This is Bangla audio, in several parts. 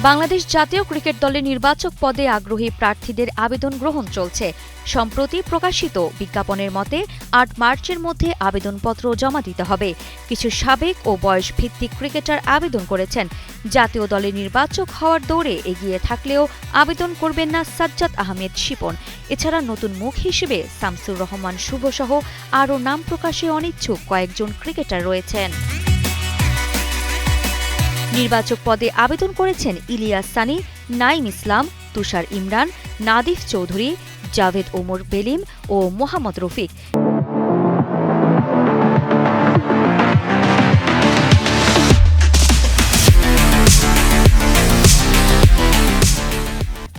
বাংলাদেশ জাতীয় ক্রিকেট দলের নির্বাচক পদে আগ্রহী প্রার্থীদের আবেদন গ্রহণ চলছে। সম্প্রতি প্রকাশিত বিজ্ঞাপনের মতে ৮ মার্চের মধ্যে আবেদনপত্র জমা দিতে হবে। কিছু সাবেক ও বয়স ভিত্তিক ক্রিকেটার আবেদন করেছেন। জাতীয় দলের নির্বাচক হওয়ার দৌড়ে এগিয়ে থাকলেও আবেদন করবেন না সাজ্জাদ আহমেদ শিপন। এছাড়া নতুন মুখ হিসেবে শামসুর রহমান শুভসহ আরও নাম প্রকাশে অনিচ্ছুক কয়েকজন ক্রিকেটার রয়েছেন। নির্বাচক পদে আবেদন করেছেন ইলিয়াস সানি, নাইম ইসলাম, তুষার ইমরান, নাদিফ চৌধুরী, জাভেদ ওমর বেলিম ও মোহাম্মদ রফিক।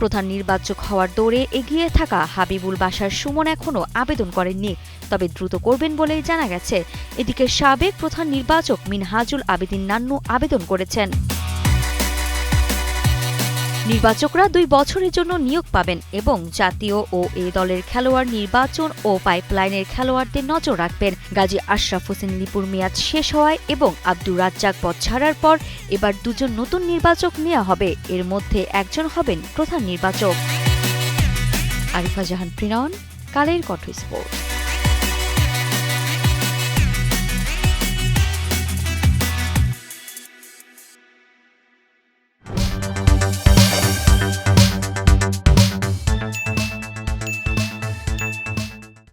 প্রধান নির্বাচক হওয়ার দৌড়ে এগিয়ে থাকা হাবিবুল বাশার সুমন এখনও আবেদন করেননি, তবে দ্রুত করবেন বলেই জানা গেছে। এদিকে সাবেক প্রধান নির্বাচক মিনহাজুল আবেদিন নান্নু আবেদন করেছেন। নির্বাচকরা ২ বছরের জন্য নিয়োগ পাবেন এবং জাতীয় ও এ দলের খেলোয়াড় নির্বাচন ও পাইপলাইনের খেলোয়াড়দের নজর রাখবেন। গাজী আশরাফ হোসেন লিপুর মেয়াদ শেষ হওয়ায় এবং আব্দুর রাজ্জাক পদ ছাড়ার পর এবার ২ জন নতুন নির্বাচক নেওয়া হবে। এর মধ্যে একজন হবেন প্রধান নির্বাচক। আরিফা জাহান প্রিনন, কালের কণ্ঠ স্পোর্টস।